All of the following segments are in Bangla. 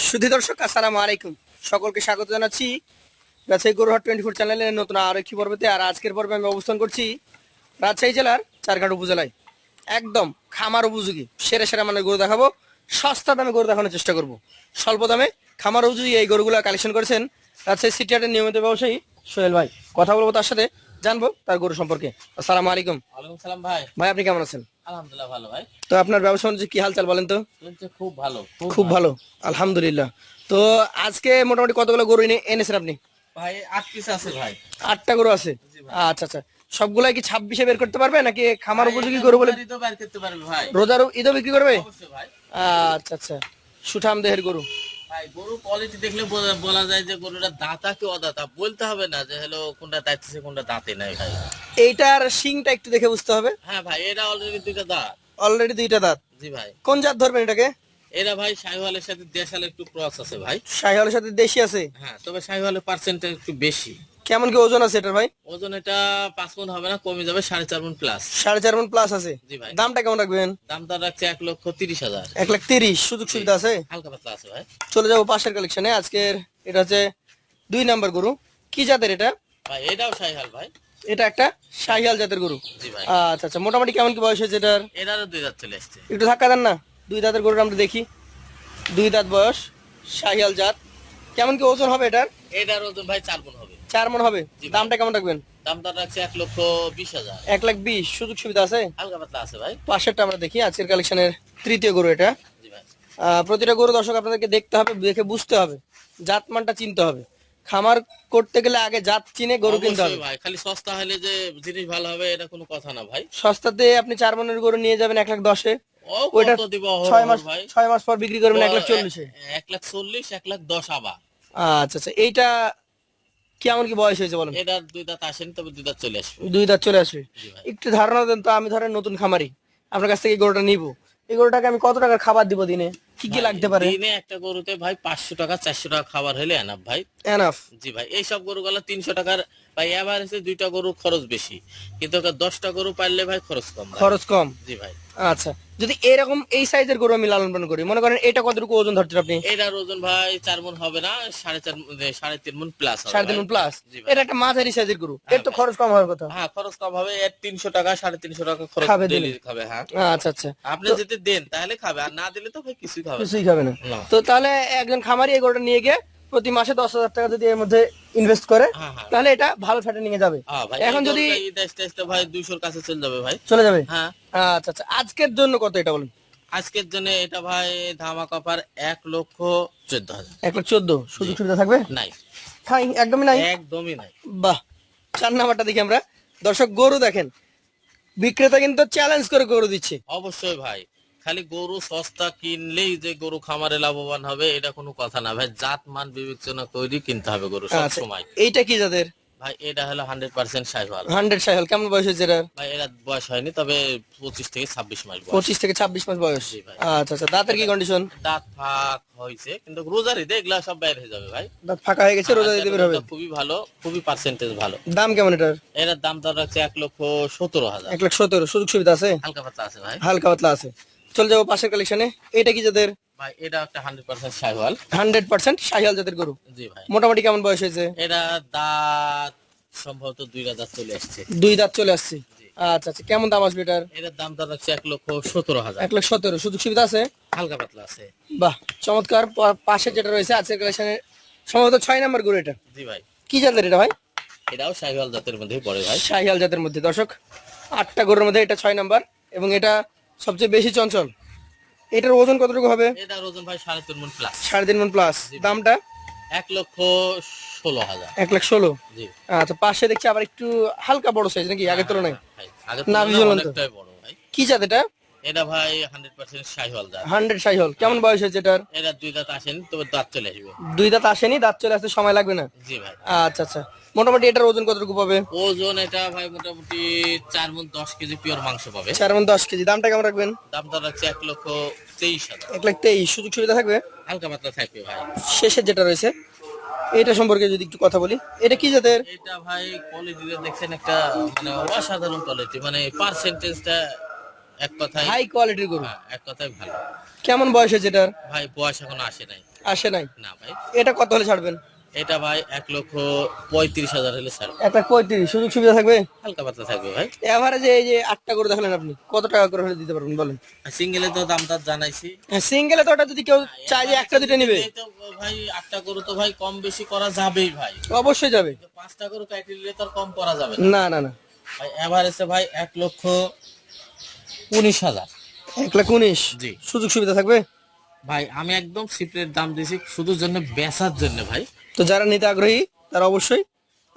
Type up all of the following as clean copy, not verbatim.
সুধী দর্শক আসসালামু আলাইকুম, সকলকে স্বাগত জানাচ্ছি রাজশাহী গরুহাট 24 চ্যানেলের নতুন আরো একটি পর্বতে। আর আজকের পর্বে আমি অবস্থান করছি রাজশাহী জেলার চারঘাট উপজেলায়। একদম খামার উপযোগী সেরা সেরা মানে গরু দেখাবো, সস্তা দামে গরু দেখানোর চেষ্টা করব। স্বল্প দামে খামার উপযোগী এই গরুগুলো কালেকশন করেছেন রাজশাহী সিটি হাটের নিয়মিত ব্যবসায়ী সোহেল ভাই। কথা বলবো তার সাথে, জানবো তার গরু সম্পর্কে। আসসালামু আলাইকুম। ওয়ালাইকুম সালাম ভাই। ভাই আপনি কেমন আছেন? আলহামদুলিল্লাহ ভালো ভাই। তো আপনার ব্যবসা বাণিজ্য কি হালচাল বলেন তো? চলছে খুব ভালো, খুব ভালো, আলহামদুলিল্লাহ। তো আজকে মোটামুটি কতগুলো গরু এনেছেন আপনি? ভাই 8 পিস আছে ভাই। 8টা গরু আছে। জি ভাই। আচ্ছা আচ্ছা, সবগুলাই কি 26-এ বের করতে পারবে নাকি খামার উপযোগী গরু বলে রোজার ঈদও বের করতে পারবে ভাই। রোজার ঈদও বিক্রি করবে? অবশ্যই ভাই। আচ্ছা আচ্ছা, সুঠাম দেহের গরু। ভাই গরু কোয়ালিটি দেখলে বলা যায় যে গরুটা দাঁতা কি অদাঁতা বলতে হবে না যে হলো কোনটা দাঁতছে কোনটা দাঁতে নাই ভাই। এইটার শিংটা একটু দেখে বুঝতে হবে। হ্যাঁ ভাই, এটা অলরেডি দুইটা দাঁত। অলরেডি 2টা দাঁত। জি ভাই। কোন জাত ধরবেন এটাকে? এরা ভাই শাহিওয়ালের সাথে দেশাল একটু ক্রস আছে ভাই। শাহিওয়ালের সাথে দেশি আছে? হ্যাঁ, তবে শাহিওয়ালের পার্সেন্টেজ একটু বেশি। কেমন কি ওজন আছে এটার ভাই? ওজন এটা 5 মণ হবে না, কমে যাবে 4.5 মণ প্লাস। 4.5 মণ প্লাস আছে। জি ভাই। দামটা কেমন রাখবেন? দামটা রাখছে 1,30,000। 1,30,000। সুযোগ সুবিধা আছে? হালকা পাতলা আছে ভাই। চলে যাবো পাশের কালেকশনে। আজকের এটা হচ্ছে 2 নাম্বার গরু। কি জাতের এটা? ভাই এটাও শাহিওয়াল ভাই। এটা একটা শাহিয়াল জাতের গরু। জি ভাই। আচ্ছা আচ্ছা, মোটামুটি কেমন কি বয়স হয়েছে এটার? এটারও 2 দাঁত চলে আসছে। একটু ধাক্কা দেন না। 2 দাঁতের গরুটা আমরা দেখি। 2 দাঁত বয়স, শাহিয়াল জাত। কেমন কি ওজন হবে এটার? এটার ওজন ভাই 4 মণ হবে। 4 মণ হবে। জি ভাই। দামটা কেমন রাখবেন? দামটা রাখছে 1,20,000। 1,20,000। সুযোগ সুবিধা আছে? হালকা পাতলা আছে ভাই। পাশেরটা আমরা দেখি। আজকের কালেকশনের 3য় গরু এটা। জি ভাই। প্রতিটা গরু দর্শক আপনাদেরকে দেখতে হবে, দেখে বুঝতে হবে, জাতমানটা চিনতে হবে। খামার করতে গেলে আগে জাত চিনে গরু কিনতে হবে অবশ্যই ভাই, খালি সস্তা হলে যে জিনিস ভালো হবে এটা কোনো কথা না ভাই। সস্তাতে আপনি 4 মণের গরু নিয়ে যাবেন 1,10,000-এ। ও ওইটা কত দিব 6 মাস ভাই? 6 মাস পর বিক্রি করবেন 1,40,000-এ। 1,40,000, 1,10,000 আবার। আচ্ছা আচ্ছা, এইটা কেমন কি বয়স হয়েছে বলেন? এটার 2 দাঁত আসেনি, তবে 2 দাঁত চলে আসবে। 2 দাঁত চলে আসবে। জি ভাই। একটু ধারণা দেন তো, আমি ধরেন নতুন খামারি, আপনার কাছ থেকে এই গরুটা নিব। এই গরুটাকে আমি কত টাকার খাবার দিব দিনে? কি কি ভাই, লাগতে পারে? দিনে একটা গরুতে ভাই 500 টাকা 400 টাকা খাবার হলে এনাফ ভাই। এনাফ? জি ভাই, এইসব গরুগুলো 300 টাকার ভাই। এভারেজে 2টা গরু খরচ বেশি, কিন্তু 10টা গরু পারলে ভাই খরচ কম ভাই। খরচ কম। জি ভাই। আচ্ছা, যদি এরকম এই সাইজের গরু আমি লালন পালন করি, মনে করেন এটা কতটুকু ওজন ধরছেন আপনি? এটার ওজন ভাই 4 মণ হবে না, 3.5 মণ প্লাস হবে 3.5 ভাই। মণ প্লাস। জি ভাই। এটা একটা মাঝারি সাইজের গরু, এর হ্যাঁ তো ভাই। খরচ কম হওয়ার কথা। হ্যাঁ, খরচ কম হবে। এর 300 টাকা 350 টাকা খরচ খাবে ডেইলি দিনে? খাবে। হ্যাঁ, আচ্ছা আচ্ছা, আপনি যদি দেন তাহলে খাবে, আর না দিলে তো ভাই কিছুই খাবে না। কিছুই খাবে না। না। তো তাহলে একজন খামারি এই গরুটা নিয়ে গিয়ে প্রতি মাসে 10,000 টাকা যদি এর মধ্যে ইনভেস্ট করে, হ্যাঁ হ্যাঁ। তাহলে এটা ভালো ফ্যাটে নিয়ে যাবে। হ্যাঁ ভাই, এখন যদি ঈদ আসতে আসতে ভাই 200-র কাছে চলে যাবে ভাই। চলে যাবে। হ্যাঁ। আচ্ছা আচ্ছা, আজকের জন্য কত এটা বলুন? আজকের জন্য এটা ভাই ধামাকা অফার 1,14,000। 1,14,000। সুযোগ জি। সুবিধা থাকবে? নাই, খাই একদমই নাই। একদমই নাই। বাহ, 4 নাম্বারটা দেখি আমরা। দর্শক গরু দেখেন, বিক্রেতা কিন্তু চ্যালেঞ্জ করে গরু দিচ্ছে। অবশ্যই ভাই, খালি গরু সস্তা কিনলেই যে গরু খামারে লাভবান হবে এটা কোনো কথা না ভাই। জাত মান বিবেচনা করে কিনতে হবে গরু সব আচ্ছা, সময়। এইটা কি জাতের? ভাই এটা হলো 100% শাহিওয়াল। 100 সাইকেল। কেমন বয়স হয়েছে এটার? ভাই এরা বয়স হয়নি, তবে 25 থেকে 26 মাস বয়স। 25 থেকে 26 মাস বয়স। জি ভাই। আচ্ছা আচ্ছা, দাঁতের কি কন্ডিশন? দাঁত ফাঁক হয়েছে, কিন্তু রোজারি এগুলা সব বাইরে হয়ে যাবে ভাই। দাঁত ফাঁকা হয়ে গেছে, রোজা দিতে বের হবে। খুবই ভালো, খুবই পার্সেন্টেজ ভালো। দাম কেমন এটার? এর দাম দর রাখছে 1,17,000। 1,17,000। সুযোগ সুবিধা আছে? হালকা পাতলা আছে ভাই। হালকা পাতলা আছে। চলে যাবো পাশের কালেকশনে। এটা কি জাতের? ভাই এটা একটা 100% শাহিওয়াল। 100% শাহিয়াল জাতের গরু। জি ভাই। মোটামুটি কেমন বয়স হয়েছে? এরা দাঁত সম্ভবত 2 দাঁত চলে আসছে। 2 দাঁত চলে আসছে। আচ্ছা আচ্ছা, কেমন দাম আসবে এটার? এর দাম দর রাখছে 1,17,000। 1,17,000। সুযোগ সুবিধা আছে? হালকা পাতলা আছে। বাহ, চমৎকার। পাশে যেটা রয়েছে আজকের কালেকশনে সম্ভবত 6 নাম্বার গরু এটা। জি ভাই। কি জাতের এটা ভাই? এটাও শাহিওয়াল জাতের মধ্যেই পড়ে ভাই। শাহিয়াল জাতের মধ্যে। দর্শক 8টা গরুর মধ্যে এটা 6 নাম্বার, এবং এটা সবচেয়ে বেশি চঞ্চল। এটার ওজন কতটুকু হবে? এটার ওজন ভাই 3.5 মণ প্লাস। 3.5 মণ প্লাস। জি ভাই। দামটা? 1,16,000। 1,16,000। জি। আচ্ছা, পাশে দেখছি আবার একটু হালকা বড় সাইজ নাকি আগের তুলনায়? ভাই আগের না, তুলনায় বিশাল তো। অনেকটাই বড় ভাই। কি জাত এটা? এটা ভাই 100% শাহিওয়াল জাত। 100 শাহিওয়াল। কেমন বয়স হয়েছে এটার? এরা 2 দাঁত আসেনি, তবে দাঁত চলে আসবে। 2 দাঁত আসেনি, দাঁত চলে আসতে সময় লাগবে না? জি ভাই। আচ্ছা আচ্ছা, মোটামুটি এটার ওজন কতটুকু পাবে? ওজন এটা ভাই মোটামুটি 4 মণ 10 কেজি পিওর মাংস পাবে। 4 মণ 10 কেজি। দামটা কেমন রাখবেন? দাম দর রাখছে 1,23,000। 1,23,000। সুযোগ সুবিধা থাকবে? হালকা পাতলা থাকবে ভাই। শেষের যেটা রয়েছে এটা সম্পর্কে যদি একটু কথা বলি, এটা কি জাতের? এটা ভাই কোয়ালিটিটা দেখছেন, একটা মানে অসাধারণ কোয়ালিটি, মানে পার্সেন্টেজটা এক কথায়। হাই কোয়ালিটির গরু। হ্যাঁ, এক কথায় ভালো। কেমন বয়স হয়েছে এটার? ভাই বয়স এখন আসে নাই। আসে নাই। না ভাই। এটা কত হলে ছাড়বেন? এটা ভাই 1,35,000 হলে ছাড়, 1,35,000 সুযোগ সুবিধা থাকবে? হালকা পাতলা থাকবে ভাই। এভারেজে এই যে 8টা গরু দেখালেন আপনি, কত টাকা করে হলে দিতে পারবেন বলেন? সিঙ্গেলে তো দাম টাম জানাইছি। হ্যাঁ, সিঙ্গেলে তো ওটা যদি কেউ চায় যে একটা দুটো নিবে, এই তো ভাই 8টা গরু তো ভাই কম বেশি করা যাবেই ভাই। অবশ্যই যাবে। 5টা গরু কাটি নিলে তো আর কম করা যাবে না না না না, ভাই। এভারেজে ভাই 1,19,000। 1,19,000 জি সুযোগ সুবিধা থাকবে? ভাই, আমি একদম সিপ্রেট দাম দিয়েছি শুধু জন্য বেচার জন্য ভাই। তো যারা নিতে আগ্রহী তারা অবশ্যই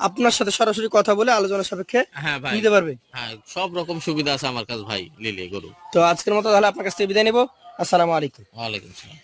আপনার সাথে সরাসরি কথা বলে আলোচনা সাপেক্ষে হ্যাঁ ভাই, নিতে পারবে। হ্যাঁ সব রকম সুবিধা আছে আমার কাছে ভাই লিলে গরু। তো আজকের মতো তাহলে আপনার কাছ থেকে বিদায় নেব। আসসালামু আলাইকুম। ওয়ালাইকুম সালাম।